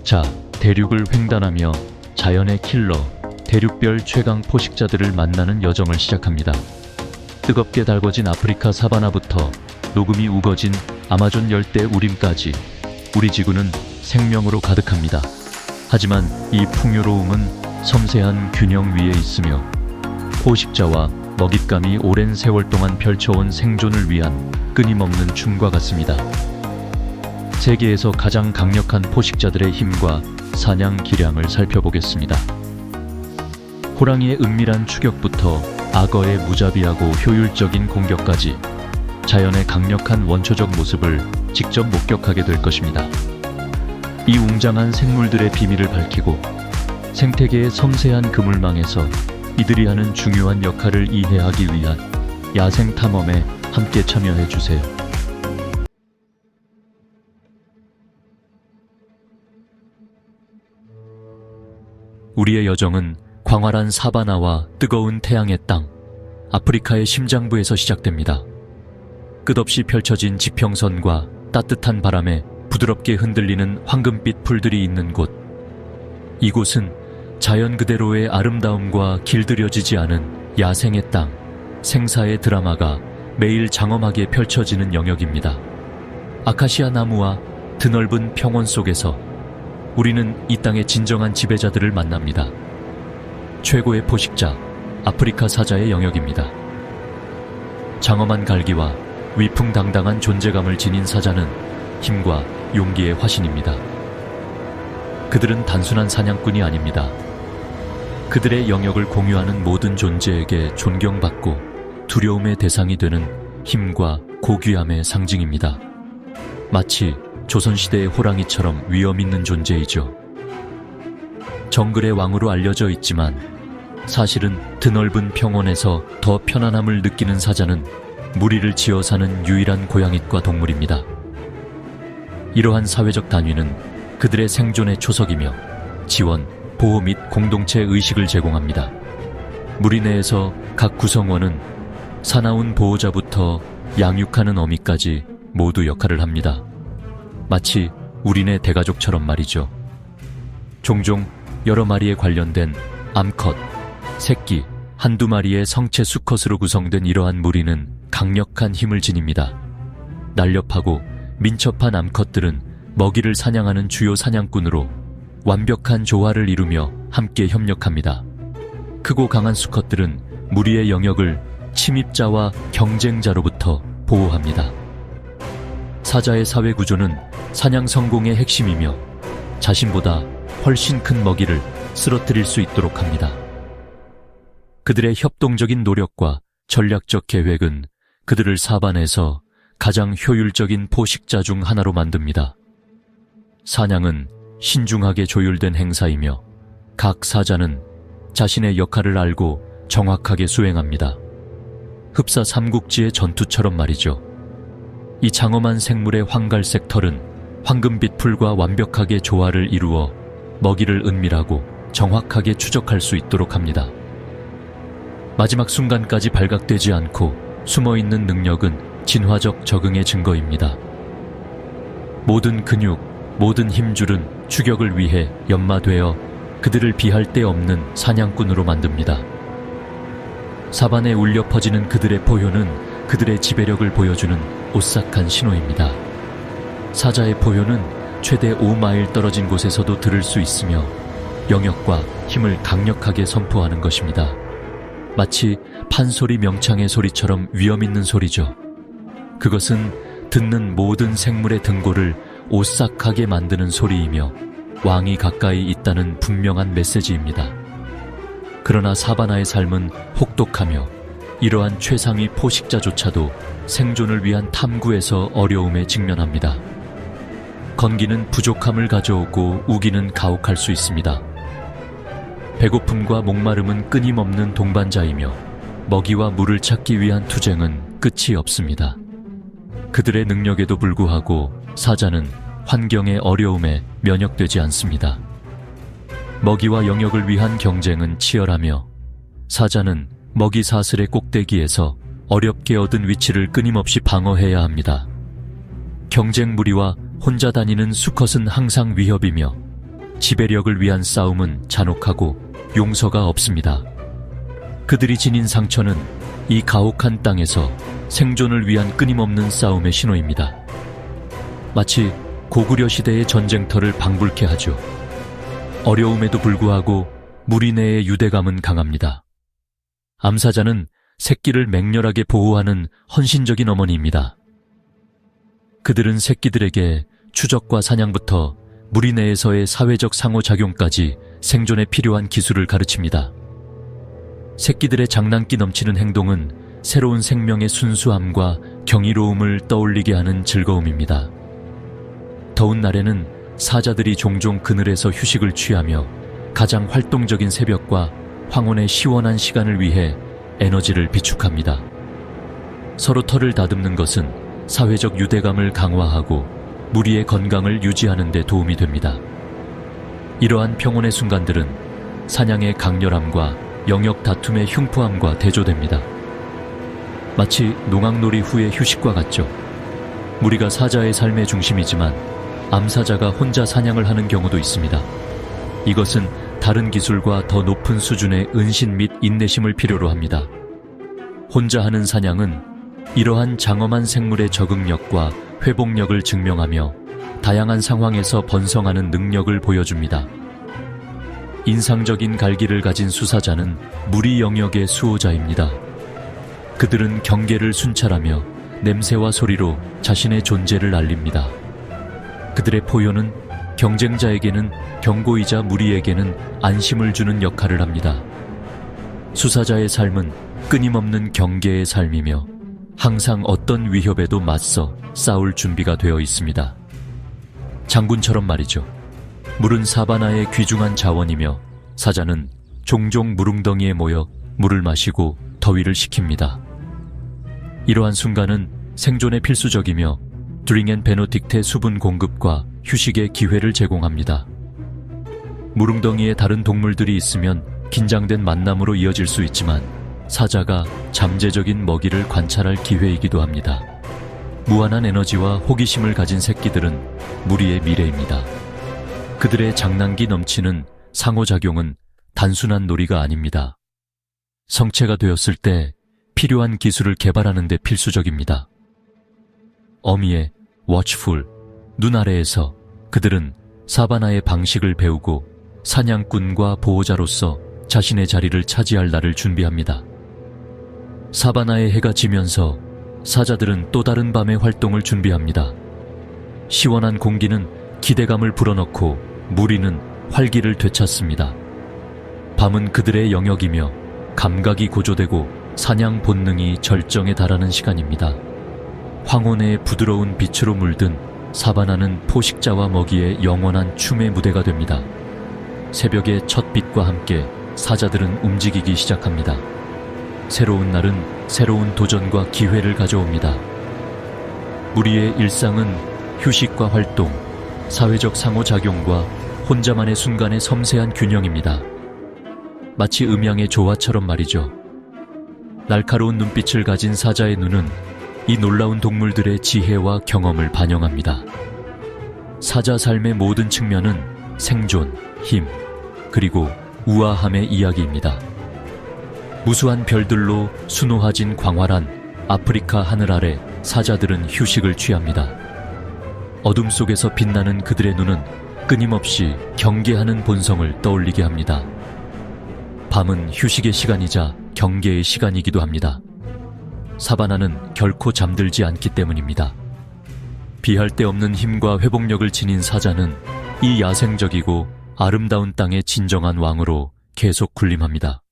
자, 대륙을 횡단하며 자연의 킬러, 대륙별 최강 포식자들을 만나는 여정을 시작합니다. 뜨겁게 달궈진 아프리카 사바나부터 녹음이 우거진 아마존 열대 우림까지 우리 지구는 생명으로 가득합니다. 하지만 이 풍요로움은 섬세한 균형 위에 있으며 포식자와 먹잇감이 오랜 세월 동안 펼쳐온 생존을 위한 끊임없는 춤과 같습니다. 세계에서 가장 강력한 포식자들의 힘과 사냥 기량을 살펴보겠습니다. 호랑이의 은밀한 추격부터 악어의 무자비하고 효율적인 공격까지 자연의 강력한 원초적 모습을 직접 목격하게 될 것입니다. 이 웅장한 생물들의 비밀을 밝히고 생태계의 섬세한 그물망에서 이들이 하는 중요한 역할을 이해하기 위한 야생 탐험에 함께 참여해 주세요. 우리의 여정은 광활한 사바나와 뜨거운 태양의 땅, 아프리카의 심장부에서 시작됩니다. 끝없이 펼쳐진 지평선과 따뜻한 바람에 부드럽게 흔들리는 황금빛 풀들이 있는 곳. 이곳은 자연 그대로의 아름다움과 길들여지지 않은 야생의 땅, 생사의 드라마가 매일 장엄하게 펼쳐지는 영역입니다. 아카시아 나무와 드넓은 평원 속에서 우리는 이 땅의 진정한 지배자들을 만납니다. 최고의 포식자, 아프리카 사자의 영역입니다. 장엄한 갈기와 위풍당당한 존재감을 지닌 사자는 힘과 용기의 화신입니다. 그들은 단순한 사냥꾼이 아닙니다. 그들의 영역을 공유하는 모든 존재에게 존경받고 두려움의 대상이 되는 힘과 고귀함의 상징입니다. 마치 조선시대의 호랑이처럼 위험 있는 존재이죠. 정글의 왕으로 알려져 있지만 사실은 드넓은 평원에서 더 편안함을 느끼는 사자는 무리를 지어 사는 유일한 고양잇과 동물입니다. 이러한 사회적 단위는 그들의 생존의 초석이며 지원, 보호 및 공동체 의식을 제공합니다. 무리 내에서 각 구성원은 사나운 보호자부터 양육하는 어미까지 모두 역할을 합니다. 마치 우리네 대가족처럼 말이죠. 종종 여러 마리에 관련된 암컷, 새끼, 한두 마리의 성체 수컷으로 구성된 이러한 무리는 강력한 힘을 지닙니다. 날렵하고 민첩한 암컷들은 먹이를 사냥하는 주요 사냥꾼으로 완벽한 조화를 이루며 함께 협력합니다. 크고 강한 수컷들은 무리의 영역을 침입자와 경쟁자로부터 보호합니다. 사자의 사회 구조는 사냥 성공의 핵심이며 자신보다 훨씬 큰 먹이를 쓰러뜨릴 수 있도록 합니다. 그들의 협동적인 노력과 전략적 계획은 그들을 사반에서 가장 효율적인 포식자 중 하나로 만듭니다. 사냥은 신중하게 조율된 행사이며 각 사자는 자신의 역할을 알고 정확하게 수행합니다. 흡사 삼국지의 전투처럼 말이죠. 이 장엄한 생물의 황갈색 털은 황금빛 풀과 완벽하게 조화를 이루어 먹이를 은밀하고 정확하게 추적할 수 있도록 합니다. 마지막 순간까지 발각되지 않고 숨어있는 능력은 진화적 적응의 증거입니다. 모든 근육, 모든 힘줄은 추격을 위해 연마되어 그들을 비할 데 없는 사냥꾼으로 만듭니다. 사반에 울려 퍼지는 그들의 포효는 그들의 지배력을 보여주는 오싹한 신호입니다. 사자의 포효는 최대 5마일 떨어진 곳에서도 들을 수 있으며 영역과 힘을 강력하게 선포하는 것입니다. 마치 판소리 명창의 소리처럼 위험 있는 소리죠. 그것은 듣는 모든 생물의 등골을 오싹하게 만드는 소리이며 왕이 가까이 있다는 분명한 메시지입니다. 그러나 사바나의 삶은 혹독하며 이러한 최상위 포식자조차도 생존을 위한 탐구에서 어려움에 직면합니다. 건기는 부족함을 가져오고 우기는 가혹할 수 있습니다. 배고픔과 목마름은 끊임없는 동반자이며 먹이와 물을 찾기 위한 투쟁은 끝이 없습니다. 그들의 능력에도 불구하고 사자는 환경의 어려움에 면역되지 않습니다. 먹이와 영역을 위한 경쟁은 치열하며 사자는 먹이 사슬의 꼭대기에서 어렵게 얻은 위치를 끊임없이 방어해야 합니다. 경쟁 무리와 혼자 다니는 수컷은 항상 위협이며 지배력을 위한 싸움은 잔혹하고 용서가 없습니다. 그들이 지닌 상처는 이 가혹한 땅에서 생존을 위한 끊임없는 싸움의 신호입니다. 마치 고구려 시대의 전쟁터를 방불케 하죠. 어려움에도 불구하고 무리 내의 유대감은 강합니다. 암사자는 새끼를 맹렬하게 보호하는 헌신적인 어머니입니다. 그들은 새끼들에게 추적과 사냥부터 무리 내에서의 사회적 상호작용까지 생존에 필요한 기술을 가르칩니다. 새끼들의 장난기 넘치는 행동은 새로운 생명의 순수함과 경이로움을 떠올리게 하는 즐거움입니다. 더운 날에는 사자들이 종종 그늘에서 휴식을 취하며 가장 활동적인 새벽과 황혼의 시원한 시간을 위해 에너지를 비축합니다. 서로 털을 다듬는 것은 사회적 유대감을 강화하고 무리의 건강을 유지하는 데 도움이 됩니다. 이러한 평온의 순간들은 사냥의 강렬함과 영역 다툼의 흉포함과 대조됩니다. 마치 농악놀이 후의 휴식과 같죠. 무리가 사자의 삶의 중심이지만 암사자가 혼자 사냥을 하는 경우도 있습니다. 이것은 다른 기술과 더 높은 수준의 은신 및 인내심을 필요로 합니다. 혼자 하는 사냥은 이러한 장엄한 생물의 적응력과 회복력을 증명하며 다양한 상황에서 번성하는 능력을 보여줍니다. 인상적인 갈기를 가진 수사자는 무리 영역의 수호자입니다. 그들은 경계를 순찰하며 냄새와 소리로 자신의 존재를 알립니다. 그들의 포효는 경쟁자에게는 경고이자 무리에게는 안심을 주는 역할을 합니다. 수사자의 삶은 끊임없는 경계의 삶이며 항상 어떤 위협에도 맞서 싸울 준비가 되어 있습니다. 장군처럼 말이죠. 물은 사바나의 귀중한 자원이며 사자는 종종 물웅덩이에 모여 물을 마시고 더위를 식힙니다. 이러한 순간은 생존에 필수적이며 드링앤베노딕트의 수분 공급과 휴식의 기회를 제공합니다. 물웅덩이에 다른 동물들이 있으면 긴장된 만남으로 이어질 수 있지만 사자가 잠재적인 먹이를 관찰할 기회이기도 합니다. 무한한 에너지와 호기심을 가진 새끼들은 무리의 미래입니다. 그들의 장난기 넘치는 상호작용은 단순한 놀이가 아닙니다. 성체가 되었을 때 필요한 기술을 개발하는 데 필수적입니다. 어미의 watchful, 눈 아래에서 그들은 사바나의 방식을 배우고 사냥꾼과 보호자로서 자신의 자리를 차지할 날을 준비합니다. 사바나의 해가 지면서 사자들은 또 다른 밤의 활동을 준비합니다. 시원한 공기는 기대감을 불어넣고 무리는 활기를 되찾습니다. 밤은 그들의 영역이며 감각이 고조되고 사냥 본능이 절정에 달하는 시간입니다. 황혼의 부드러운 빛으로 물든 사바나는 포식자와 먹이의 영원한 춤의 무대가 됩니다. 새벽의 첫 빛과 함께 사자들은 움직이기 시작합니다. 새로운 날은 새로운 도전과 기회를 가져옵니다. 무리의 일상은 휴식과 활동, 사회적 상호작용과 혼자만의 순간의 섬세한 균형입니다. 마치 음양의 조화처럼 말이죠. 날카로운 눈빛을 가진 사자의 눈은 이 놀라운 동물들의 지혜와 경험을 반영합니다. 사자 삶의 모든 측면은 생존, 힘, 그리고 우아함의 이야기입니다. 무수한 별들로 수놓아진 광활한 아프리카 하늘 아래 사자들은 휴식을 취합니다. 어둠 속에서 빛나는 그들의 눈은 끊임없이 경계하는 본성을 떠올리게 합니다. 밤은 휴식의 시간이자 경계의 시간이기도 합니다. 사바나는 결코 잠들지 않기 때문입니다. 비할 데 없는 힘과 회복력을 지닌 사자는 이 야생적이고 아름다운 땅의 진정한 왕으로 계속 군림합니다.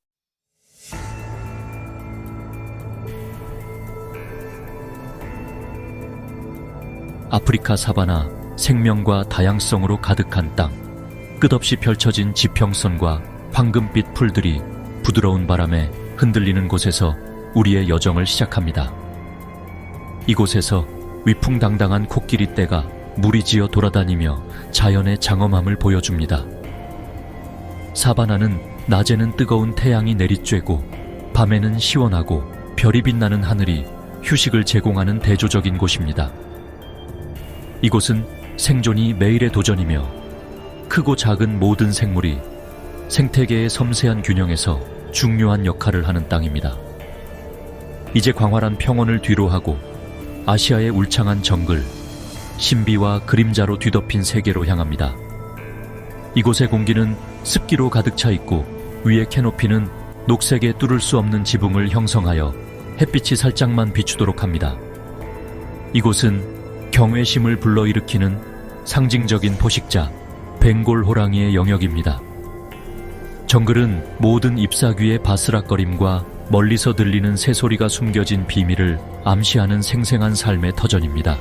아프리카 사바나, 생명과 다양성으로 가득한 땅, 끝없이 펼쳐진 지평선과 황금빛 풀들이 부드러운 바람에 흔들리는 곳에서 우리의 여정을 시작합니다. 이곳에서 위풍당당한 코끼리 떼가 무리지어 돌아다니며 자연의 장엄함을 보여줍니다. 사바나는 낮에는 뜨거운 태양이 내리쬐고 밤에는 시원하고 별이 빛나는 하늘이 휴식을 제공하는 대조적인 곳입니다. 이곳은 생존이 매일의 도전이며 크고 작은 모든 생물이 생태계의 섬세한 균형에서 중요한 역할을 하는 땅입니다. 이제 광활한 평원을 뒤로하고 아시아의 울창한 정글, 신비와 그림자로 뒤덮인 세계로 향합니다. 이곳의 공기는 습기로 가득 차 있고 위의 캐노피는 녹색에 뚫을 수 없는 지붕을 형성하여 햇빛이 살짝만 비추도록 합니다. 이곳은 경외심을 불러일으키는 상징적인 포식자 벵골 호랑이의 영역입니다. 정글은 모든 잎사귀의 바스락거림과 멀리서 들리는 새소리가 숨겨진 비밀을 암시하는 생생한 삶의 터전입니다.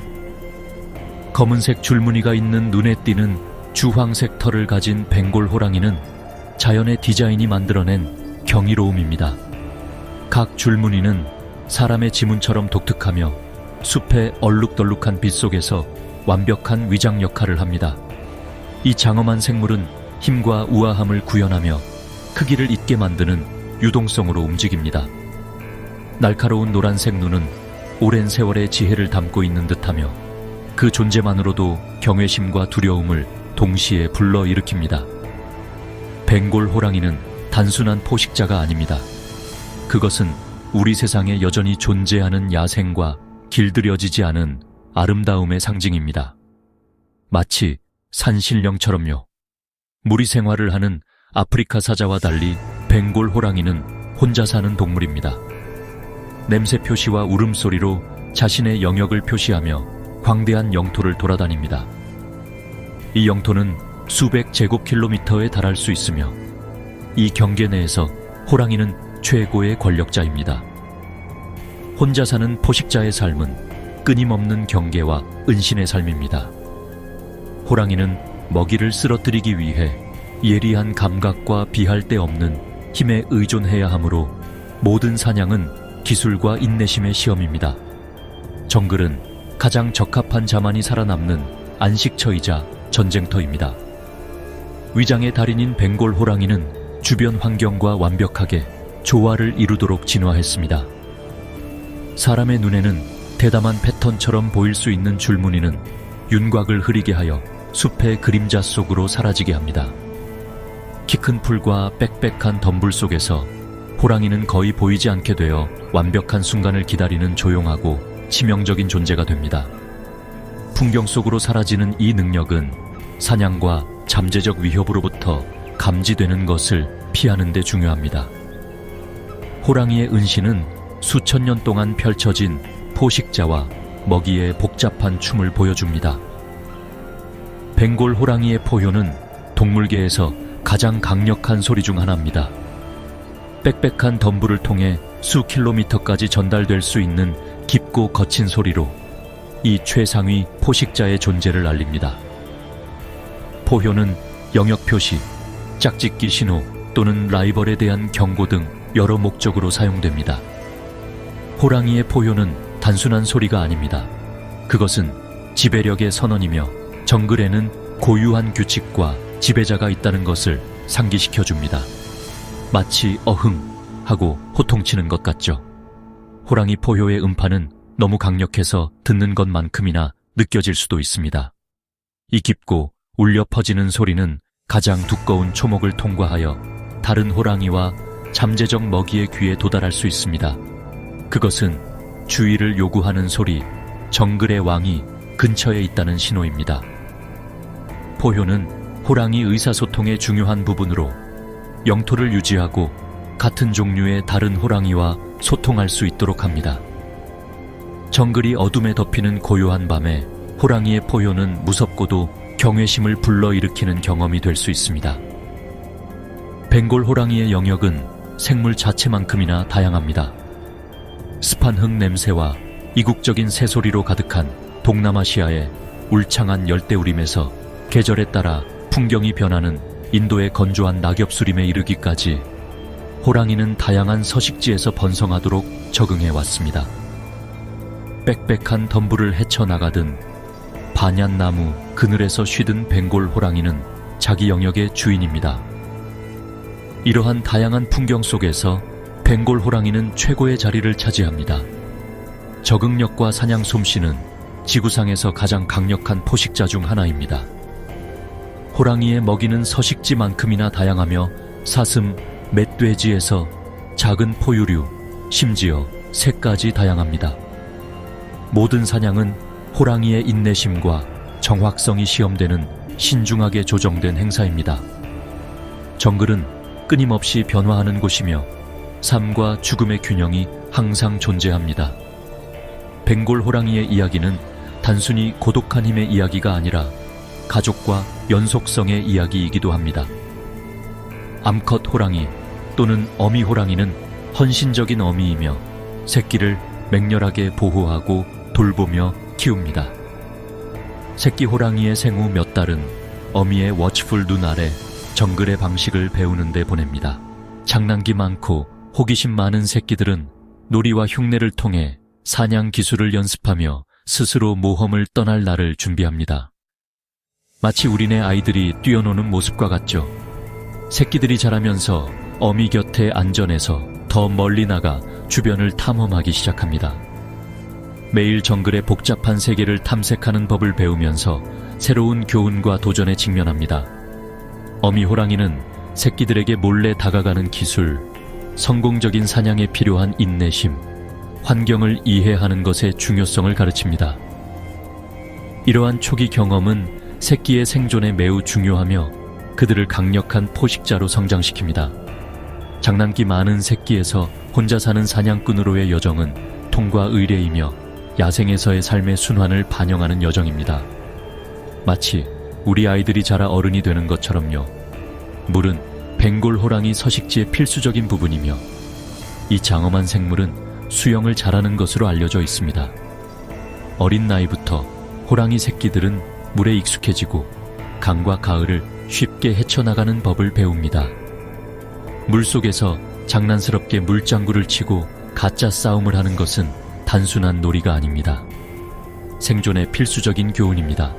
검은색 줄무늬가 있는 눈에 띄는 주황색 털을 가진 벵골 호랑이는 자연의 디자인이 만들어낸 경이로움입니다. 각 줄무늬는 사람의 지문처럼 독특하며 숲의 얼룩덜룩한 빛 속에서 완벽한 위장 역할을 합니다. 이 장엄한 생물은 힘과 우아함을 구현하며 크기를 잇게 만드는 유동성으로 움직입니다. 날카로운 노란색 눈은 오랜 세월의 지혜를 담고 있는 듯하며 그 존재만으로도 경외심과 두려움을 동시에 불러일으킵니다. 벵골 호랑이는 단순한 포식자가 아닙니다. 그것은 우리 세상에 여전히 존재하는 야생과 길들여지지 않은 아름다움의 상징입니다. 마치 산신령처럼요. 무리 생활을 하는 아프리카 사자와 달리 벵골 호랑이는 혼자 사는 동물입니다. 냄새 표시와 울음소리로 자신의 영역을 표시하며 광대한 영토를 돌아다닙니다. 이 영토는 수백 제곱킬로미터에 달할 수 있으며 이 경계 내에서 호랑이는 최고의 권력자입니다. 혼자 사는 포식자의 삶은 끊임없는 경계와 은신의 삶입니다. 호랑이는 먹이를 쓰러뜨리기 위해 예리한 감각과 비할 데 없는 힘에 의존해야 하므로 모든 사냥은 기술과 인내심의 시험입니다. 정글은 가장 적합한 자만이 살아남는 안식처이자 전쟁터입니다. 위장의 달인인 벵골 호랑이는 주변 환경과 완벽하게 조화를 이루도록 진화했습니다. 사람의 눈에는 대담한 패턴처럼 보일 수 있는 줄무늬는 윤곽을 흐리게 하여 숲의 그림자 속으로 사라지게 합니다. 키 큰 풀과 빽빽한 덤불 속에서 호랑이는 거의 보이지 않게 되어 완벽한 순간을 기다리는 조용하고 치명적인 존재가 됩니다. 풍경 속으로 사라지는 이 능력은 사냥과 잠재적 위협으로부터 감지되는 것을 피하는 데 중요합니다. 호랑이의 은신은 수천 년 동안 펼쳐진 포식자와 먹이의 복잡한 춤을 보여줍니다. 벵골 호랑이의 포효는 동물계에서 가장 강력한 소리 중 하나입니다. 빽빽한 덤불을 통해 수 킬로미터까지 전달될 수 있는 깊고 거친 소리로 이 최상위 포식자의 존재를 알립니다. 포효는 영역 표시, 짝짓기 신호 또는 라이벌에 대한 경고 등 여러 목적으로 사용됩니다. 호랑이의 포효는 단순한 소리가 아닙니다. 그것은 지배력의 선언이며 정글에는 고유한 규칙과 지배자가 있다는 것을 상기시켜줍니다. 마치 어흥 하고 호통치는 것 같죠. 호랑이 포효의 음파는 너무 강력해서 듣는 것만큼이나 느껴질 수도 있습니다. 이 깊고 울려 퍼지는 소리는 가장 두꺼운 초목을 통과하여 다른 호랑이와 잠재적 먹이의 귀에 도달할 수 있습니다. 그것은 주의를 요구하는 소리, 정글의 왕이 근처에 있다는 신호입니다. 포효는 호랑이 의사소통의 중요한 부분으로 영토를 유지하고 같은 종류의 다른 호랑이와 소통할 수 있도록 합니다. 정글이 어둠에 덮이는 고요한 밤에 호랑이의 포효는 무섭고도 경외심을 불러일으키는 경험이 될 수 있습니다. 벵골 호랑이의 영역은 생물 자체만큼이나 다양합니다. 습한 흙 냄새와 이국적인 새소리로 가득한 동남아시아의 울창한 열대우림에서 계절에 따라 풍경이 변하는 인도의 건조한 낙엽수림에 이르기까지 호랑이는 다양한 서식지에서 번성하도록 적응해 왔습니다. 빽빽한 덤불을 헤쳐나가든 반얀나무 그늘에서 쉬든 벵골 호랑이는 자기 영역의 주인입니다. 이러한 다양한 풍경 속에서 벵골 호랑이는 최고의 자리를 차지합니다. 적응력과 사냥 솜씨는 지구상에서 가장 강력한 포식자 중 하나입니다. 호랑이의 먹이는 서식지만큼이나 다양하며 사슴, 멧돼지에서 작은 포유류, 심지어 새까지 다양합니다. 모든 사냥은 호랑이의 인내심과 정확성이 시험되는 신중하게 조정된 행사입니다. 정글은 끊임없이 변화하는 곳이며 삶과 죽음의 균형이 항상 존재합니다. 벵골 호랑이의 이야기는 단순히 고독한 힘의 이야기가 아니라 가족과 연속성의 이야기이기도 합니다. 암컷 호랑이 또는 어미 호랑이는 헌신적인 어미이며 새끼를 맹렬하게 보호하고 돌보며 키웁니다. 새끼 호랑이의 생후 몇 달은 어미의 워치풀 눈 아래 정글의 방식을 배우는 데 보냅니다. 장난기 많고 호기심 많은 새끼들은 놀이와 흉내를 통해 사냥 기술을 연습하며 스스로 모험을 떠날 날을 준비합니다. 마치 우리네 아이들이 뛰어노는 모습과 같죠. 새끼들이 자라면서 어미 곁에 안전해서 더 멀리 나가 주변을 탐험하기 시작합니다. 매일 정글의 복잡한 세계를 탐색하는 법을 배우면서 새로운 교훈과 도전에 직면합니다. 어미 호랑이는 새끼들에게 몰래 다가가는 기술, 성공적인 사냥에 필요한 인내심, 환경을 이해하는 것의 중요성을 가르칩니다. 이러한 초기 경험은 새끼의 생존에 매우 중요하며 그들을 강력한 포식자로 성장시킵니다. 장난기 많은 새끼에서 혼자 사는 사냥꾼으로의 여정은 통과 의례이며 야생에서의 삶의 순환을 반영하는 여정입니다. 마치 우리 아이들이 자라 어른이 되는 것처럼요. 물은 벵골 호랑이 서식지의 필수적인 부분이며 이 장엄한 생물은 수영을 잘하는 것으로 알려져 있습니다. 어린 나이부터 호랑이 새끼들은 물에 익숙해지고 강과 가을을 쉽게 헤쳐나가는 법을 배웁니다. 물속에서 장난스럽게 물장구를 치고 가짜 싸움을 하는 것은 단순한 놀이가 아닙니다. 생존의 필수적인 교훈입니다.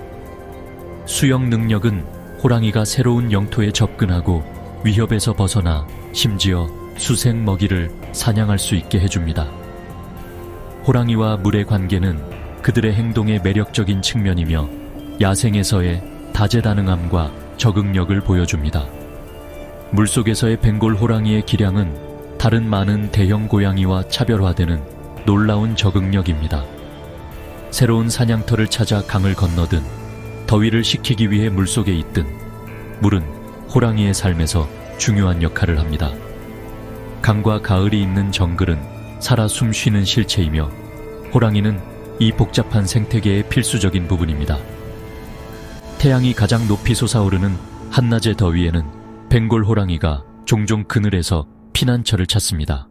수영 능력은 호랑이가 새로운 영토에 접근하고 위협에서 벗어나 심지어 수색 먹이를 사냥할 수 있게 해줍니다. 호랑이와 물의 관계는 그들의 행동의 매력적인 측면이며 야생에서의 다재다능함과 적응력을 보여줍니다. 물속에서의 벵골 호랑이의 기량은 다른 많은 대형 고양이와 차별화되는 놀라운 적응력입니다. 새로운 사냥터를 찾아 강을 건너든 더위를 식히기 위해 물속에 있든 물은 호랑이의 삶에서 중요한 역할을 합니다. 강과 가을이 있는 정글은 살아 숨쉬는 실체이며 호랑이는 이 복잡한 생태계의 필수적인 부분입니다. 태양이 가장 높이 솟아오르는 한낮의 더위에는 벵골 호랑이가 종종 그늘에서 피난처를 찾습니다.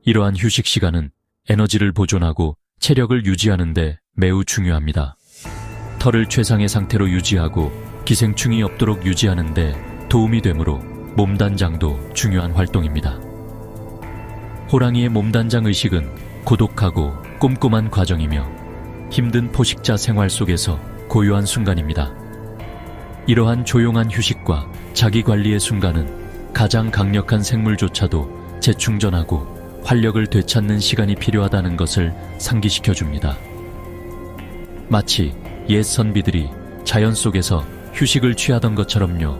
이러한 휴식 시간은 에너지를 보존하고 체력을 유지하는 데 매우 중요합니다. 털을 최상의 상태로 유지하고 기생충이 없도록 유지하는 데 도움이 되므로 몸단장도 중요한 활동입니다. 호랑이의 몸단장 의식은 고독하고 꼼꼼한 과정이며 힘든 포식자 생활 속에서 고요한 순간입니다. 이러한 조용한 휴식과 자기관리의 순간은 가장 강력한 생물조차도 재충전하고 활력을 되찾는 시간이 필요하다는 것을 상기시켜줍니다. 마치 옛 선비들이 자연 속에서 휴식을 취하던 것처럼요.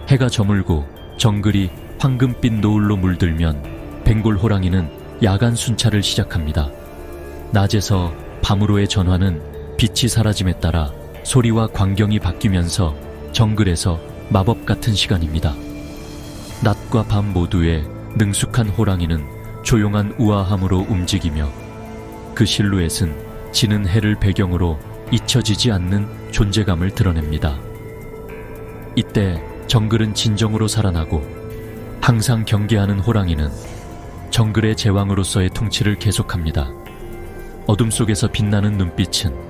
해가 저물고 정글이 황금빛 노을로 물들면 벵골 호랑이는 야간 순찰을 시작합니다. 낮에서 밤으로의 전환은 빛이 사라짐에 따라 소리와 광경이 바뀌면서 정글에서 마법 같은 시간입니다. 낮과 밤 모두에 능숙한 호랑이는 조용한 우아함으로 움직이며 그 실루엣은 지는 해를 배경으로 잊혀지지 않는 존재감을 드러냅니다. 이때 정글은 진정으로 살아나고 항상 경계하는 호랑이는 정글의 제왕으로서의 통치를 계속합니다. 어둠 속에서 빛나는 눈빛은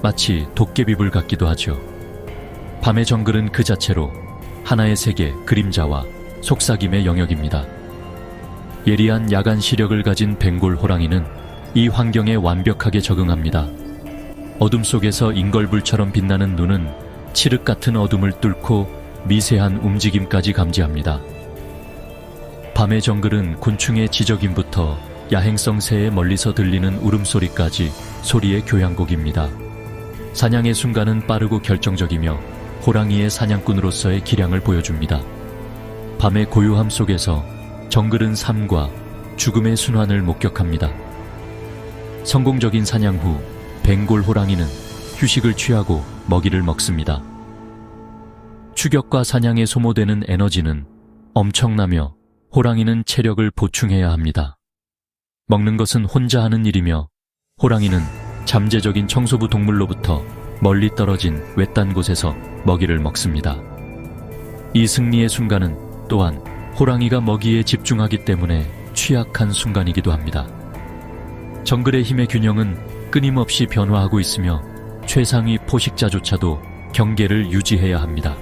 마치 도깨비불 같기도 하죠. 밤의 정글은 그 자체로 하나의 세계, 그림자와 속삭임의 영역입니다. 예리한 야간 시력을 가진 벵골 호랑이는 이 환경에 완벽하게 적응합니다. 어둠 속에서 인걸불처럼 빛나는 눈은 칠흑 같은 어둠을 뚫고 미세한 움직임까지 감지합니다. 밤의 정글은 곤충의 지저김부터 야행성 새의 멀리서 들리는 울음소리까지 소리의 교향곡입니다. 사냥의 순간은 빠르고 결정적이며 호랑이의 사냥꾼으로서의 기량을 보여줍니다. 밤의 고요함 속에서 정글은 삶과 죽음의 순환을 목격합니다. 성공적인 사냥 후 벵골 호랑이는 휴식을 취하고 먹이를 먹습니다. 추격과 사냥에 소모되는 에너지는 엄청나며 호랑이는 체력을 보충해야 합니다. 먹는 것은 혼자 하는 일이며 호랑이는 잠재적인 청소부 동물로부터 멀리 떨어진 외딴 곳에서 먹이를 먹습니다. 이 승리의 순간은 또한 호랑이가 먹이에 집중하기 때문에 취약한 순간이기도 합니다. 정글의 힘의 균형은 끊임없이 변화하고 있으며 최상위 포식자조차도 경계를 유지해야 합니다.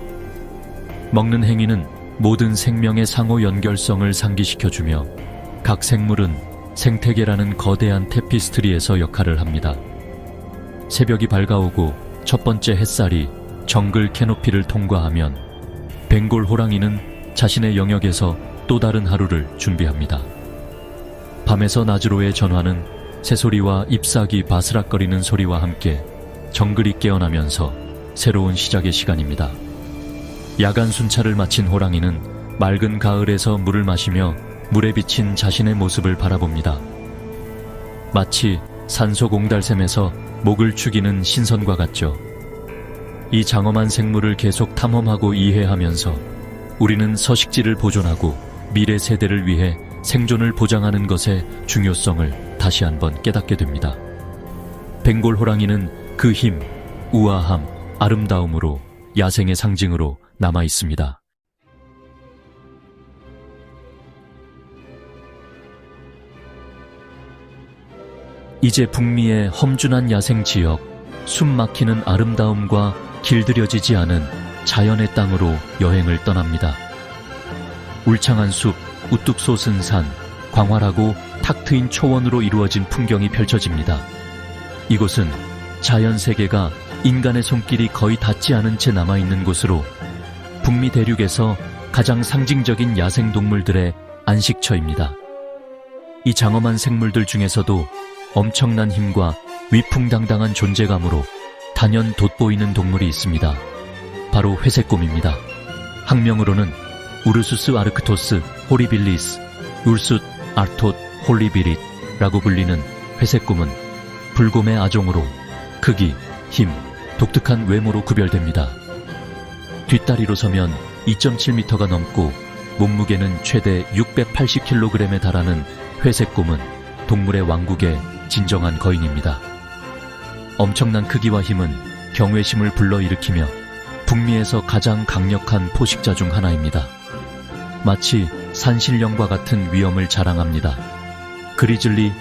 먹는 행위는 모든 생명의 상호 연결성을 상기시켜주며 각 생물은 생태계라는 거대한 테피스트리에서 역할을 합니다. 새벽이 밝아오고 첫 번째 햇살이 정글 캐노피를 통과하면 벵골 호랑이는 자신의 영역에서 또 다른 하루를 준비합니다. 밤에서 낮으로의 전환은 새소리와 잎사귀 바스락거리는 소리와 함께 정글이 깨어나면서 새로운 시작의 시간입니다. 야간 순찰을 마친 호랑이는 맑은 가을에서 물을 마시며 물에 비친 자신의 모습을 바라봅니다. 마치 산소 공달샘에서 목을 축이는 신선과 같죠. 이 장엄한 생물을 계속 탐험하고 이해하면서 우리는 서식지를 보존하고 미래 세대를 위해 생존을 보장하는 것의 중요성을 다시 한번 깨닫게 됩니다. 벵골 호랑이는 그 힘, 우아함, 아름다움으로 야생의 상징으로 남아 있습니다. 이제 북미의 험준한 야생 지역, 숨 막히는 아름다움과 길들여지지 않은 자연의 땅으로 여행을 떠납니다. 울창한 숲, 우뚝 솟은 산, 광활하고 탁 트인 초원으로 이루어진 풍경이 펼쳐집니다. 이곳은 자연 세계가 인간의 손길이 거의 닿지 않은 채 남아있는 곳으로 북미 대륙에서 가장 상징적인 야생동물들의 안식처입니다. 이 장엄한 생물들 중에서도 엄청난 힘과 위풍당당한 존재감으로 단연 돋보이는 동물이 있습니다. 바로 회색곰입니다. 학명으로는 우르수스 아르크토스 호리빌리스, 울숫 아르톳 홀리비릿라고 불리는 회색곰은 불곰의 아종으로 크기, 힘, 독특한 외모로 구별됩니다. 뒷다리로 서면 2.7m가 넘고 몸무게는 최대 680kg에 달하는 회색곰은 동물의 왕국의 진정한 거인입니다. 엄청난 크기와 힘은 경외심을 불러일으키며 북미에서 가장 강력한 포식자 중 하나입니다. 마치 산신령과 같은 위엄을 자랑합니다. 그리즐리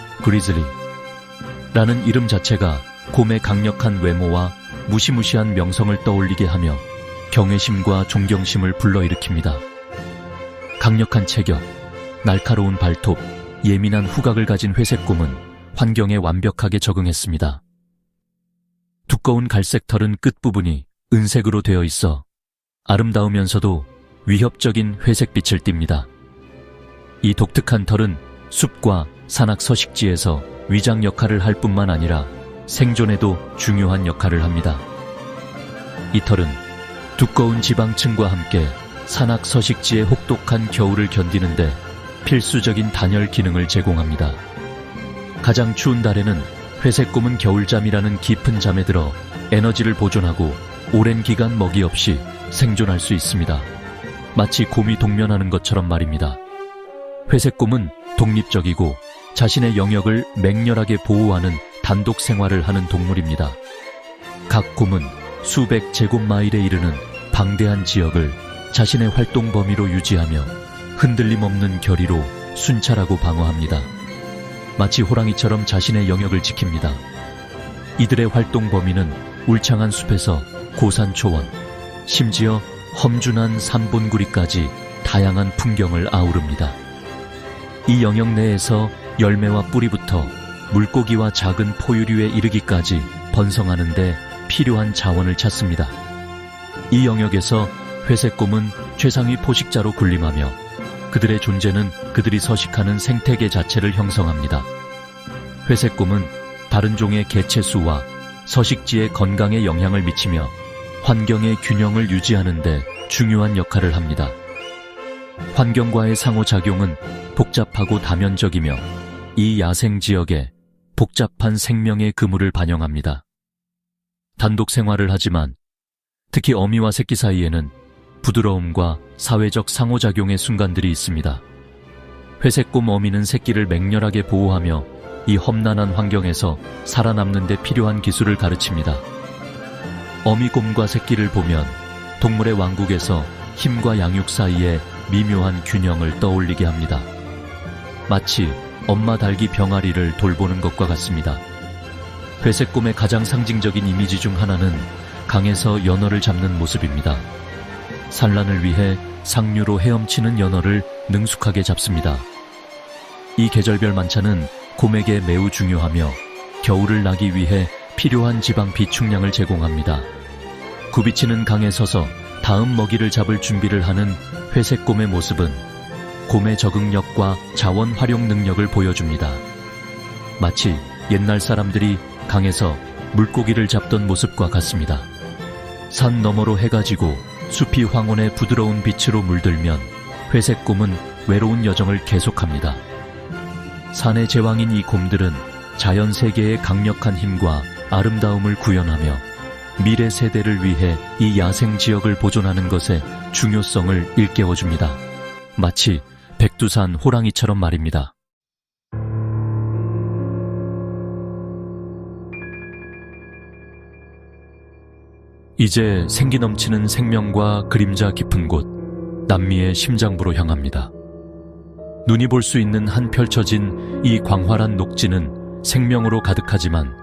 라는 이름 자체가 곰의 강력한 외모와 무시무시한 명성을 떠올리게 하며 경외심과 존경심을 불러일으킵니다. 강력한 체격, 날카로운 발톱, 예민한 후각을 가진 회색곰은 환경에 완벽하게 적응했습니다. 두꺼운 갈색 털은 끝부분이 은색으로 되어 있어 아름다우면서도 위협적인 회색빛을 띱니다. 이 독특한 털은 숲과 산악 서식지에서 위장 역할을 할 뿐만 아니라 생존에도 중요한 역할을 합니다. 이 털은 두꺼운 지방층과 함께 산악 서식지의 혹독한 겨울을 견디는데 필수적인 단열 기능을 제공합니다. 가장 추운 달에는 회색곰은 겨울잠이라는 깊은 잠에 들어 에너지를 보존하고 오랜 기간 먹이 없이 생존할 수 있습니다. 마치 곰이 동면하는 것처럼 말입니다. 회색곰은 독립적이고 자신의 영역을 맹렬하게 보호하는 단독 생활을 하는 동물입니다. 각 곰은 수백 제곱마일에 이르는 방대한 지역을 자신의 활동 범위로 유지하며 흔들림 없는 결의로 순찰하고 방어합니다. 마치 호랑이처럼 자신의 영역을 지킵니다. 이들의 활동 범위는 울창한 숲에서 고산 초원, 심지어 험준한 산본구리까지 다양한 풍경을 아우릅니다. 이 영역 내에서 열매와 뿌리부터 물고기와 작은 포유류에 이르기까지 번성하는 데 필요한 자원을 찾습니다. 이 영역에서 회색곰은 최상위 포식자로 군림하며 그들의 존재는 그들이 서식하는 생태계 자체를 형성합니다. 회색곰은 다른 종의 개체 수와 서식지의 건강에 영향을 미치며 환경의 균형을 유지하는 데 중요한 역할을 합니다. 환경과의 상호작용은 복잡하고 다면적이며 이 야생 지역에 복잡한 생명의 그물을 반영합니다. 단독 생활을 하지만 특히 어미와 새끼 사이에는 부드러움과 사회적 상호작용의 순간들이 있습니다. 회색곰 어미는 새끼를 맹렬하게 보호하며 이 험난한 환경에서 살아남는 데 필요한 기술을 가르칩니다. 어미곰과 새끼를 보면 동물의 왕국에서 힘과 양육 사이에 미묘한 균형을 떠올리게 합니다. 마치 엄마 닭이 병아리를 돌보는 것과 같습니다. 회색곰의 가장 상징적인 이미지 중 하나는 강에서 연어를 잡는 모습입니다. 산란을 위해 상류로 헤엄치는 연어를 능숙하게 잡습니다. 이 계절별 만찬은 곰에게 매우 중요하며 겨울을 나기 위해 필요한 지방 비축량을 제공합니다. 굽이치는 강에 서서 다음 먹이를 잡을 준비를 하는 회색곰의 모습은 곰의 적응력과 자원 활용 능력을 보여줍니다. 마치 옛날 사람들이 강에서 물고기를 잡던 모습과 같습니다. 산 너머로 해가 지고 숲이 황혼의 부드러운 빛으로 물들면 회색곰은 외로운 여정을 계속합니다. 산의 제왕인 이 곰들은 자연 세계의 강력한 힘과 아름다움을 구현하며 미래 세대를 위해 이 야생 지역을 보존하는 것의 중요성을 일깨워줍니다. 마치 백두산 호랑이처럼 말입니다. 이제 생기 넘치는 생명과 그림자 깊은 곳, 남미의 심장부로 향합니다. 눈이 볼 수 있는 한 펼쳐진 이 광활한 녹지는 생명으로 가득하지만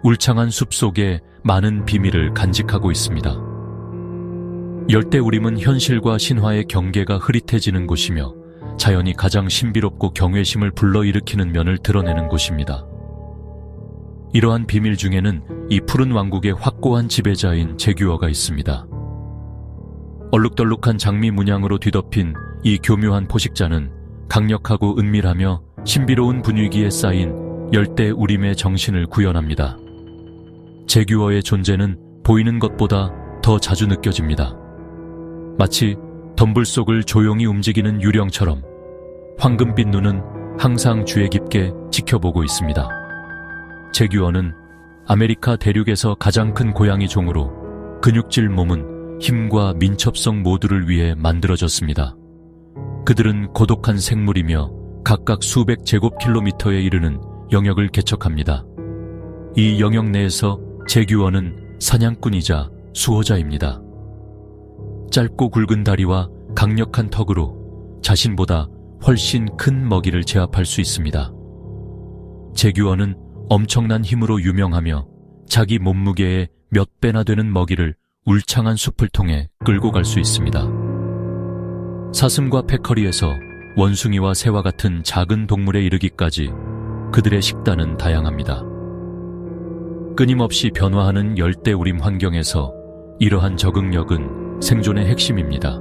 울창한 숲 속에 많은 비밀을 간직하고 있습니다. 열대우림은 현실과 신화의 경계가 흐릿해지는 곳이며 자연이 가장 신비롭고 경외심을 불러일으키는 면을 드러내는 곳입니다. 이러한 비밀 중에는 이 푸른 왕국의 확고한 지배자인 제규어가 있습니다. 얼룩덜룩한 장미 문양으로 뒤덮인 이 교묘한 포식자는 강력하고 은밀하며 신비로운 분위기에 쌓인 열대우림의 정신을 구현합니다. 제규어의 존재는 보이는 것보다 더 자주 느껴집니다. 마치 덤불 속을 조용히 움직이는 유령처럼 황금빛 눈은 항상 주의 깊게 지켜보고 있습니다. 제규어는 아메리카 대륙에서 가장 큰 고양이 종으로 근육질 몸은 힘과 민첩성 모두를 위해 만들어졌습니다. 그들은 고독한 생물이며 각각 수백 제곱킬로미터에 이르는 영역을 개척합니다. 이 영역 내에서 제규어는 사냥꾼이자 수호자입니다. 짧고 굵은 다리와 강력한 턱으로 자신보다 훨씬 큰 먹이를 제압할 수 있습니다. 제규어는 엄청난 힘으로 유명하며 자기 몸무게의 몇 배나 되는 먹이를 울창한 숲을 통해 끌고 갈 수 있습니다. 사슴과 패커리에서 원숭이와 새와 같은 작은 동물에 이르기까지 그들의 식단은 다양합니다. 끊임없이 변화하는 열대우림 환경에서 이러한 적응력은 생존의 핵심입니다.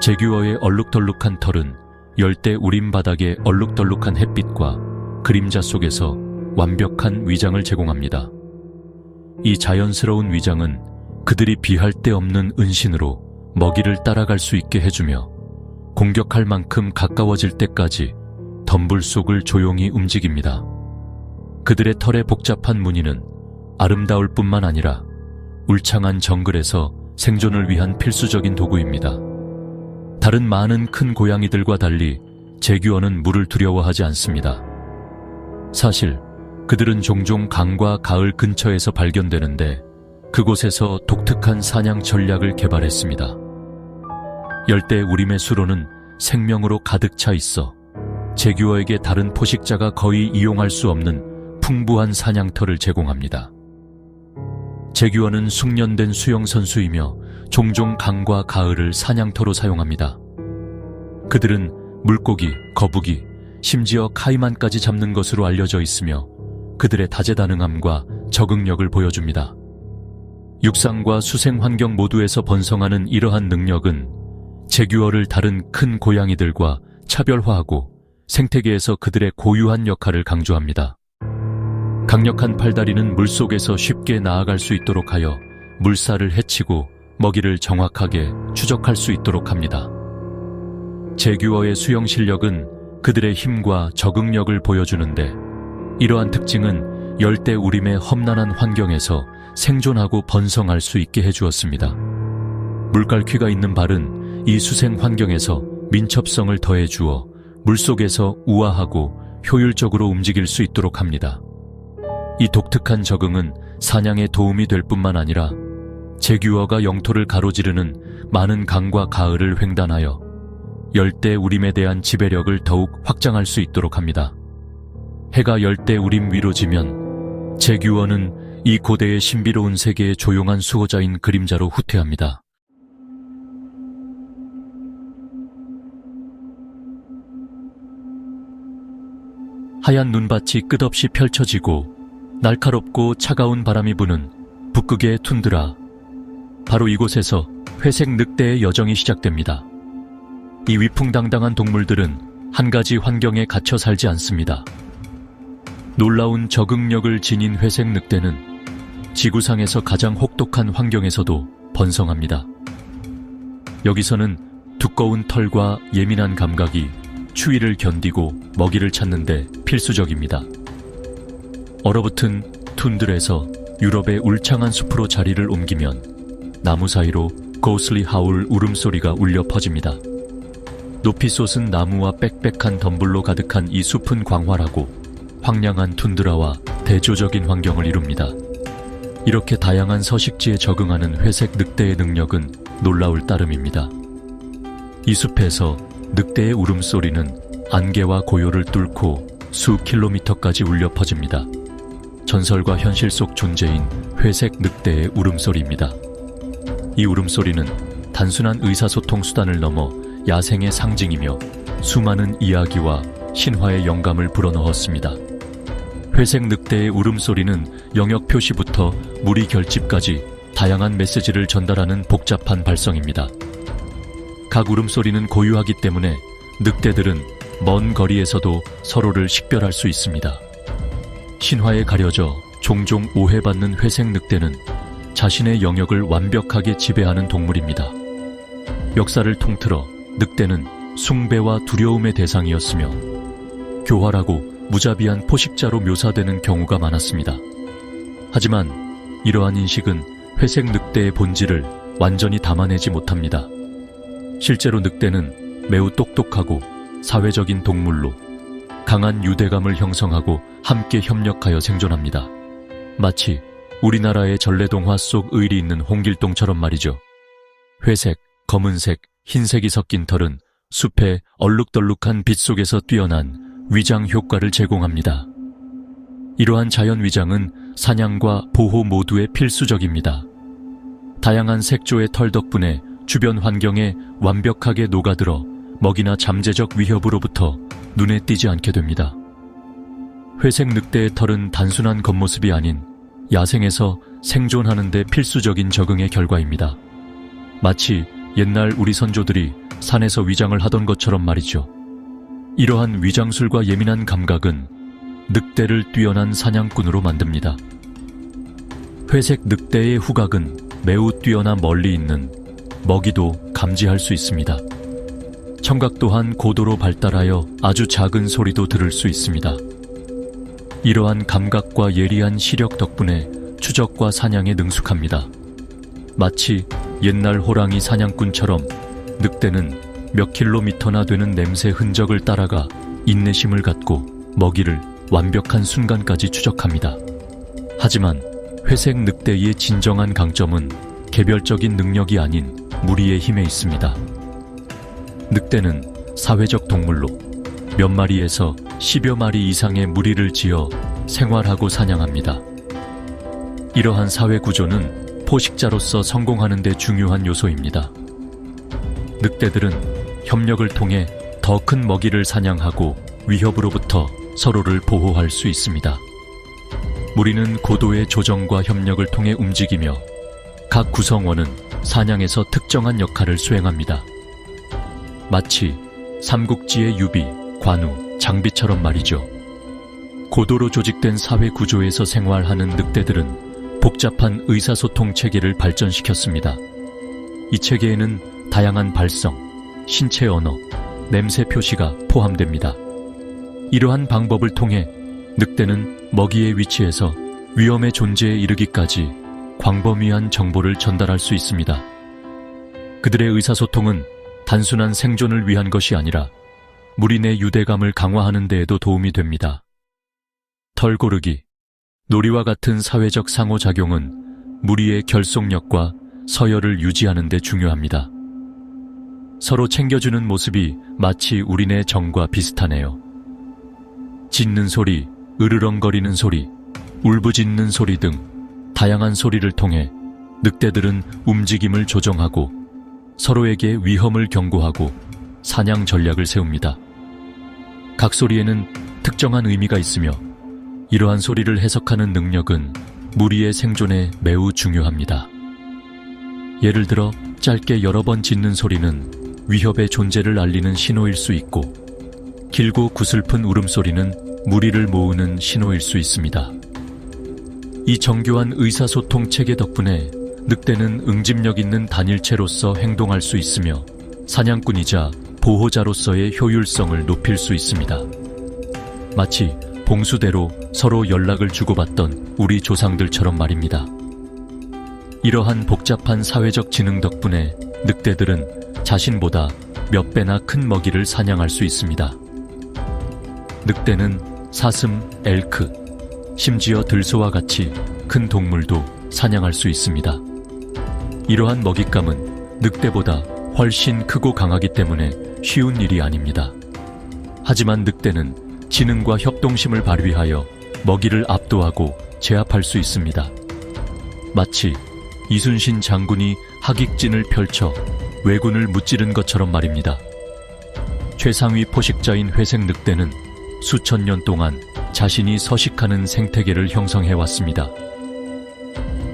제규어의 얼룩덜룩한 털은 열대우림 바닥의 얼룩덜룩한 햇빛과 그림자 속에서 완벽한 위장을 제공합니다. 이 자연스러운 위장은 그들이 비할 데 없는 은신으로 먹이를 따라갈 수 있게 해주며 공격할 만큼 가까워질 때까지 덤불 속을 조용히 움직입니다. 그들의 털의 복잡한 무늬는 아름다울 뿐만 아니라 울창한 정글에서 생존을 위한 필수적인 도구입니다. 다른 많은 큰 고양이들과 달리 제규어는 물을 두려워하지 않습니다. 사실 그들은 종종 강과 가을 근처에서 발견되는데 그곳에서 독특한 사냥 전략을 개발했습니다. 열대우림의 수로는 생명으로 가득 차 있어 제규어에게 다른 포식자가 거의 이용할 수 없는 풍부한 사냥터를 제공합니다. 제규어는 숙련된 수영선수이며 종종 강과 가을을 사냥터로 사용합니다. 그들은 물고기, 거북이, 심지어 카이만까지 잡는 것으로 알려져 있으며 그들의 다재다능함과 적응력을 보여줍니다. 육상과 수생 환경 모두에서 번성하는 이러한 능력은 제규어를 다른 큰 고양이들과 차별화하고 생태계에서 그들의 고유한 역할을 강조합니다. 강력한 팔다리는 물속에서 쉽게 나아갈 수 있도록 하여 물살을 해치고 먹이를 정확하게 추적할 수 있도록 합니다. 제규어의 수영 실력은 그들의 힘과 적응력을 보여주는데, 이러한 특징은 열대 우림의 험난한 환경에서 생존하고 번성할 수 있게 해주었습니다. 물갈퀴가 있는 발은 이 수생 환경에서 민첩성을 더해주어 물속에서 우아하고 효율적으로 움직일 수 있도록 합니다. 이 독특한 적응은 사냥에 도움이 될 뿐만 아니라 제규어가 영토를 가로지르는 많은 강과 가을을 횡단하여 열대 우림에 대한 지배력을 더욱 확장할 수 있도록 합니다. 해가 열대 우림 위로 지면 제규어는 이 고대의 신비로운 세계의 조용한 수호자인 그림자로 후퇴합니다. 하얀 눈밭이 끝없이 펼쳐지고 날카롭고 차가운 바람이 부는 북극의 툰드라. 바로 이곳에서 회색 늑대의 여정이 시작됩니다. 이 위풍당당한 동물들은 한 가지 환경에 갇혀 살지 않습니다. 놀라운 적응력을 지닌 회색 늑대는 지구상에서 가장 혹독한 환경에서도 번성합니다. 여기서는 두꺼운 털과 예민한 감각이 추위를 견디고 먹이를 찾는데 필수적입니다. 얼어붙은 툰드레에서 유럽의 울창한 숲으로 자리를 옮기면 나무 사이로 고슬리 하울 울음소리가 울려 퍼집니다. 높이 솟은 나무와 빽빽한 덤불로 가득한 이 숲은 광활하고 황량한 툰드라와 대조적인 환경을 이룹니다. 이렇게 다양한 서식지에 적응하는 회색 늑대의 능력은 놀라울 따름입니다. 이 숲에서 늑대의 울음소리는 안개와 고요를 뚫고 수 킬로미터까지 울려 퍼집니다. 전설과 현실 속 존재인 회색 늑대의 울음소리입니다. 이 울음소리는 단순한 의사소통 수단을 넘어 야생의 상징이며 수많은 이야기와 신화의 영감을 불어넣었습니다. 회색 늑대의 울음소리는 영역 표시부터 무리 결집까지 다양한 메시지를 전달하는 복잡한 발성입니다. 각 울음소리는 고유하기 때문에 늑대들은 먼 거리에서도 서로를 식별할 수 있습니다. 신화에 가려져 종종 오해받는 회색 늑대는 자신의 영역을 완벽하게 지배하는 동물입니다. 역사를 통틀어 늑대는 숭배와 두려움의 대상이었으며 교활하고 무자비한 포식자로 묘사되는 경우가 많았습니다. 하지만 이러한 인식은 회색 늑대의 본질을 완전히 담아내지 못합니다. 실제로 늑대는 매우 똑똑하고 사회적인 동물로 강한 유대감을 형성하고 함께 협력하여 생존합니다. 마치 우리나라의 전래동화 속 의리 있는 홍길동처럼 말이죠. 회색, 검은색, 흰색이 섞인 털은 숲의 얼룩덜룩한 빛 속에서 뛰어난 위장 효과를 제공합니다. 이러한 자연 위장은 사냥과 보호 모두에 필수적입니다. 다양한 색조의 털 덕분에 주변 환경에 완벽하게 녹아들어 먹이나 잠재적 위협으로부터 눈에 띄지 않게 됩니다. 회색 늑대의 털은 단순한 겉모습이 아닌 야생에서 생존하는 데 필수적인 적응의 결과입니다. 마치 옛날 우리 선조들이 산에서 위장을 하던 것처럼 말이죠. 이러한 위장술과 예민한 감각은 늑대를 뛰어난 사냥꾼으로 만듭니다. 회색 늑대의 후각은 매우 뛰어나 멀리 있는 먹이도 감지할 수 있습니다. 청각 또한 고도로 발달하여 아주 작은 소리도 들을 수 있습니다. 이러한 감각과 예리한 시력 덕분에 추적과 사냥에 능숙합니다. 마치 옛날 호랑이 사냥꾼처럼 늑대는 몇 킬로미터나 되는 냄새 흔적을 따라가 인내심을 갖고 먹이를 완벽한 순간까지 추적합니다. 하지만 회색 늑대의 진정한 강점은 개별적인 능력이 아닌 무리의 힘에 있습니다. 늑대는 사회적 동물로 몇 마리에서 10여 마리 이상의 무리를 지어 생활하고 사냥합니다. 이러한 사회 구조는 포식자로서 성공하는 데 중요한 요소입니다. 늑대들은 협력을 통해 더 큰 먹이를 사냥하고 위협으로부터 서로를 보호할 수 있습니다. 무리는 고도의 조정과 협력을 통해 움직이며 각 구성원은 사냥에서 특정한 역할을 수행합니다. 마치 삼국지의 유비, 관우, 장비처럼 말이죠. 고도로 조직된 사회 구조에서 생활하는 늑대들은 복잡한 의사소통 체계를 발전시켰습니다. 이 체계에는 다양한 발성, 신체 언어, 냄새 표시가 포함됩니다. 이러한 방법을 통해 늑대는 먹이의 위치에서 위험의 존재에 이르기까지 광범위한 정보를 전달할 수 있습니다. 그들의 의사소통은 단순한 생존을 위한 것이 아니라 무리 내 유대감을 강화하는 데에도 도움이 됩니다. 털 고르기, 놀이와 같은 사회적 상호작용은 무리의 결속력과 서열을 유지하는 데 중요합니다. 서로 챙겨주는 모습이 마치 우리네 정과 비슷하네요. 짖는 소리, 으르렁거리는 소리, 울부짖는 소리 등 다양한 소리를 통해 늑대들은 움직임을 조정하고 서로에게 위험을 경고하고 사냥 전략을 세웁니다. 각 소리에는 특정한 의미가 있으며 이러한 소리를 해석하는 능력은 무리의 생존에 매우 중요합니다. 예를 들어 짧게 여러 번 짖는 소리는 위협의 존재를 알리는 신호일 수 있고 길고 구슬픈 울음소리는 무리를 모으는 신호일 수 있습니다. 이 정교한 의사소통 체계 덕분에 늑대는 응집력 있는 단일체로서 행동할 수 있으며 사냥꾼이자 보호자로서의 효율성을 높일 수 있습니다. 마치 봉수대로 서로 연락을 주고받던 우리 조상들처럼 말입니다. 이러한 복잡한 사회적 지능 덕분에 늑대들은 자신보다 몇 배나 큰 먹이를 사냥할 수 있습니다. 늑대는 사슴, 엘크, 심지어 들소와 같이 큰 동물도 사냥할 수 있습니다. 이러한 먹잇감은 늑대보다 훨씬 크고 강하기 때문에 쉬운 일이 아닙니다. 하지만 늑대는 지능과 협동심을 발휘하여 먹이를 압도하고 제압할 수 있습니다. 마치 이순신 장군이 하깃진을 펼쳐 왜군을 무찌른 것처럼 말입니다. 최상위 포식자인 회색 늑대는 수천 년 동안 자신이 서식하는 생태계를 형성해왔습니다.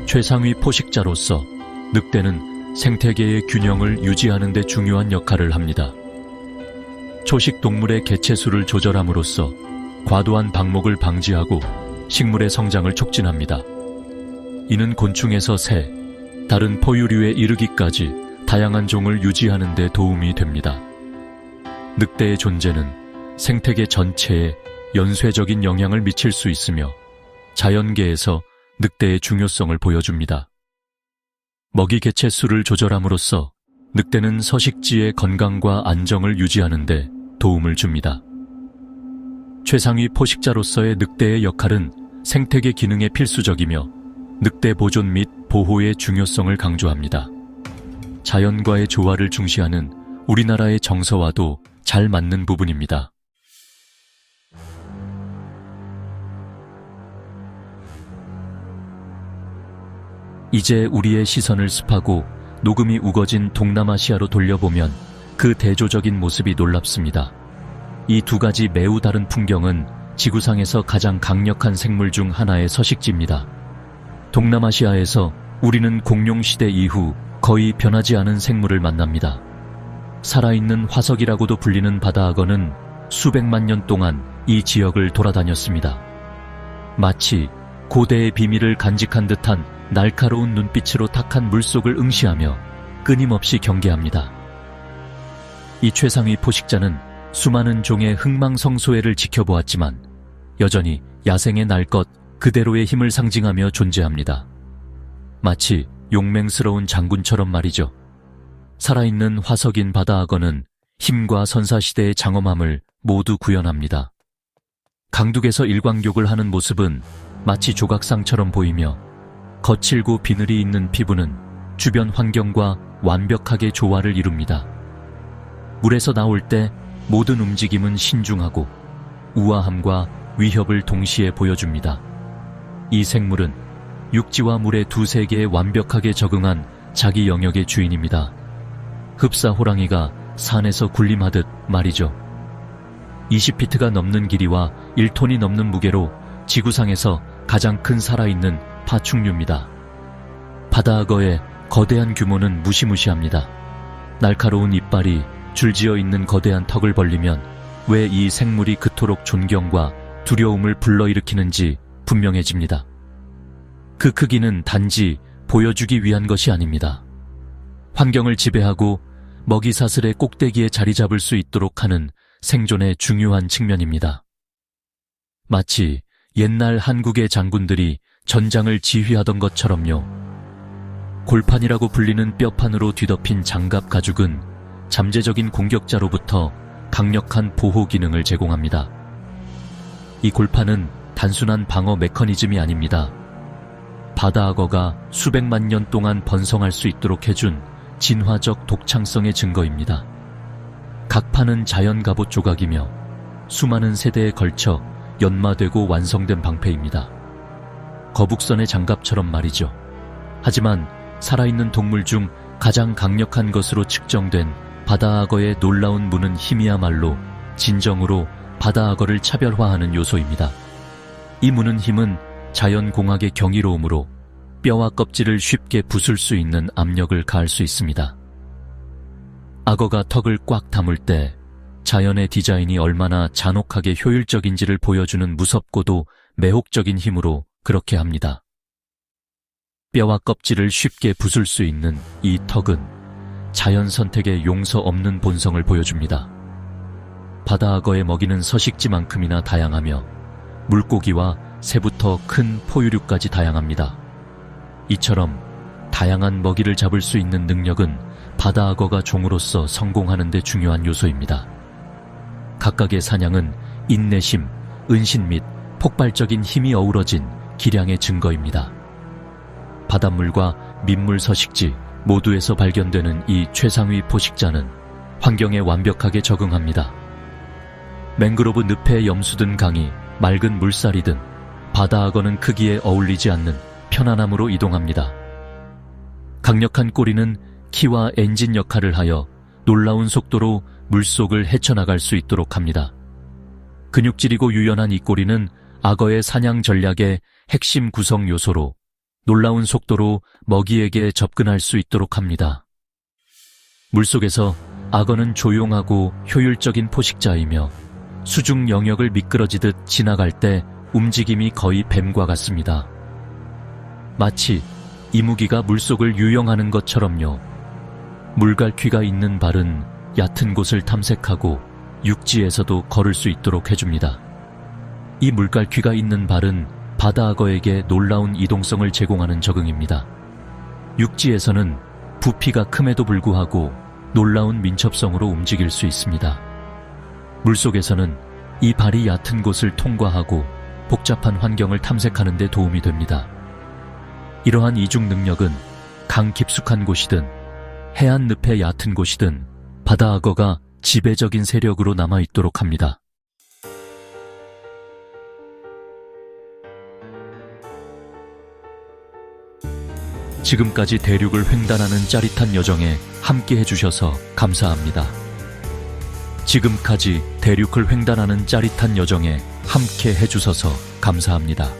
최상위 포식자로서 늑대는 생태계의 균형을 유지하는 데 중요한 역할을 합니다. 초식 동물의 개체수를 조절함으로써 과도한 방목을 방지하고 식물의 성장을 촉진합니다. 이는 곤충에서 새, 다른 포유류에 이르기까지 다양한 종을 유지하는 데 도움이 됩니다. 늑대의 존재는 생태계 전체에 연쇄적인 영향을 미칠 수 있으며 자연계에서 늑대의 중요성을 보여줍니다. 먹이 개체 수를 조절함으로써 늑대는 서식지의 건강과 안정을 유지하는 데 도움을 줍니다. 최상위 포식자로서의 늑대의 역할은 생태계 기능에 필수적이며 늑대 보존 및 보호의 중요성을 강조합니다. 자연과의 조화를 중시하는 우리나라의 정서와도 잘 맞는 부분입니다. 이제 우리의 시선을 습하고 녹음이 우거진 동남아시아로 돌려보면 그 대조적인 모습이 놀랍습니다. 이 두 가지 매우 다른 풍경은 지구상에서 가장 강력한 생물 중 하나의 서식지입니다. 동남아시아에서 우리는 공룡시대 이후 거의 변하지 않은 생물을 만납니다. 살아있는 화석이라고도 불리는 바다악어는 수백만 년 동안 이 지역을 돌아다녔습니다. 마치 고대의 비밀을 간직한 듯한 날카로운 눈빛으로 탁한 물속을 응시하며 끊임없이 경계합니다. 이 최상위 포식자는 수많은 종의 흥망성쇠를 지켜보았지만 여전히 야생의 날 것 그대로의 힘을 상징하며 존재합니다. 마치 용맹스러운 장군처럼 말이죠. 살아있는 화석인 바다악어는 힘과 선사시대의 장엄함을 모두 구현합니다. 강둑에서 일광욕을 하는 모습은 마치 조각상처럼 보이며 거칠고 비늘이 있는 피부는 주변 환경과 완벽하게 조화를 이룹니다. 물에서 나올 때 모든 움직임은 신중하고 우아함과 위협을 동시에 보여줍니다. 이 생물은 육지와 물의 두 세계에 완벽하게 적응한 자기 영역의 주인입니다. 흡사 호랑이가 산에서 군림하듯 말이죠. 20피트가 넘는 길이와 1톤이 넘는 무게로 지구상에서 가장 큰 살아있는 파충류입니다. 바다악어의 거대한 규모는 무시무시합니다. 날카로운 이빨이 줄지어 있는 거대한 턱을 벌리면 왜 이 생물이 그토록 존경과 두려움을 불러일으키는지 분명해집니다. 그 크기는 단지 보여주기 위한 것이 아닙니다. 환경을 지배하고 먹이 사슬의 꼭대기에 자리 잡을 수 있도록 하는 생존의 중요한 측면입니다. 마치 옛날 한국의 장군들이 전장을 지휘하던 것처럼요. 골판이라고 불리는 뼈판으로 뒤덮인 장갑 가죽은 잠재적인 공격자로부터 강력한 보호 기능을 제공합니다. 이 골판은 단순한 방어 메커니즘이 아닙니다. 바다악어가 수백만 년 동안 번성할 수 있도록 해준 진화적 독창성의 증거입니다. 각 판은 자연 갑옷 조각이며 수많은 세대에 걸쳐 연마되고 완성된 방패입니다. 거북선의 장갑처럼 말이죠. 하지만 살아있는 동물 중 가장 강력한 것으로 측정된 바다악어의 놀라운 무는 힘이야말로 진정으로 바다악어를 차별화하는 요소입니다. 이 무는 힘은 자연공학의 경이로움으로 뼈와 껍질을 쉽게 부술 수 있는 압력을 가할 수 있습니다. 악어가 턱을 꽉 다물 때 자연의 디자인이 얼마나 잔혹하게 효율적인지를 보여주는 무섭고도 매혹적인 힘으로 그렇게 합니다. 뼈와 껍질을 쉽게 부술 수 있는 이 턱은 자연 선택의 용서 없는 본성을 보여줍니다. 바다악어의 먹이는 서식지만큼이나 다양하며 물고기와 새부터 큰 포유류까지 다양합니다. 이처럼 다양한 먹이를 잡을 수 있는 능력은 바다악어가 종으로서 성공하는 데 중요한 요소입니다. 각각의 사냥은 인내심, 은신 및 폭발적인 힘이 어우러진 기량의 증거입니다. 바닷물과 민물 서식지 모두에서 발견되는 이 최상위 포식자는 환경에 완벽하게 적응합니다. 맹그로브 늪에 염수든 강이 맑은 물살이든 바다악어는 크기에 어울리지 않는 편안함으로 이동합니다. 강력한 꼬리는 키와 엔진 역할을 하여 놀라운 속도로 물속을 헤쳐나갈 수 있도록 합니다. 근육질이고 유연한 이 꼬리는 악어의 사냥 전략의 핵심 구성 요소로 놀라운 속도로 먹이에게 접근할 수 있도록 합니다. 물속에서 악어는 조용하고 효율적인 포식자이며 수중 영역을 미끄러지듯 지나갈 때 움직임이 거의 뱀과 같습니다. 마치 이무기가 물속을 유영하는 것처럼요. 물갈퀴가 있는 발은 얕은 곳을 탐색하고 육지에서도 걸을 수 있도록 해줍니다. 이 물갈퀴가 있는 발은 바다악어에게 놀라운 이동성을 제공하는 적응입니다. 육지에서는 부피가 큼에도 불구하고 놀라운 민첩성으로 움직일 수 있습니다. 물속에서는 이 발이 얕은 곳을 통과하고 복잡한 환경을 탐색하는 데 도움이 됩니다. 이러한 이중 능력은 강 깊숙한 곳이든 해안 늪의 얕은 곳이든 바다악어가 지배적인 세력으로 남아있도록 합니다. 지금까지 대륙을 횡단하는 짜릿한 여정에 함께 해주셔서 감사합니다. 지금까지 대륙을 횡단하는 짜릿한 여정에 함께 해주셔서 감사합니다.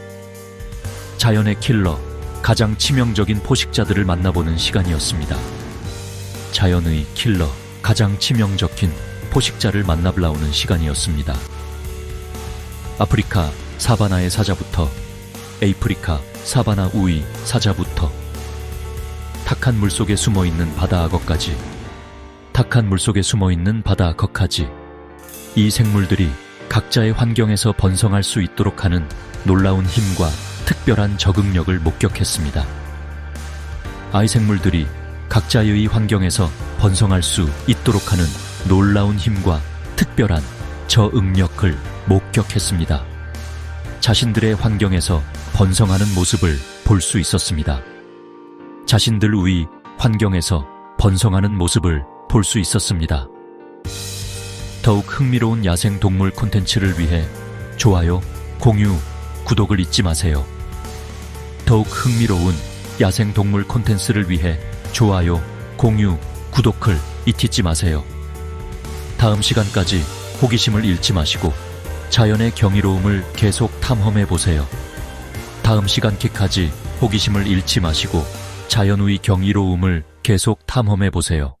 자연의 킬러, 가장 치명적인 포식자들을 만나보는 시간이었습니다. 자연의 킬러, 가장 치명적인 포식자를 만나보는 시간이었습니다. 아프리카 사바나의 사자부터 에이프리카 사바나 우의 사자부터 탁한 물속에 숨어있는 바다악어까지 탁한 물속에 숨어있는 바다악어까지 이 생물들이 각자의 환경에서 번성할 수 있도록 하는 놀라운 힘과 특별한 적응력을 목격했습니다. 아이 생물들이 각자의 환경에서 번성할 수 있도록 하는 놀라운 힘과 특별한 저응력을 목격했습니다. 자신들의 환경에서 번성하는 모습을 볼 수 있었습니다. 자신들의 환경에서 번성하는 모습을 볼 수 있었습니다. 더욱 흥미로운 야생동물 콘텐츠를 위해 좋아요, 공유, 구독을 잊지 마세요. 더욱 흥미로운 야생동물 콘텐츠를 위해 좋아요, 공유, 구독을 잊지 마세요. 다음 시간까지 호기심을 잃지 마시고 자연의 경이로움을 계속 탐험해 보세요. 다음 시간까지 호기심을 잃지 마시고 자연의 경이로움을 계속 탐험해 보세요.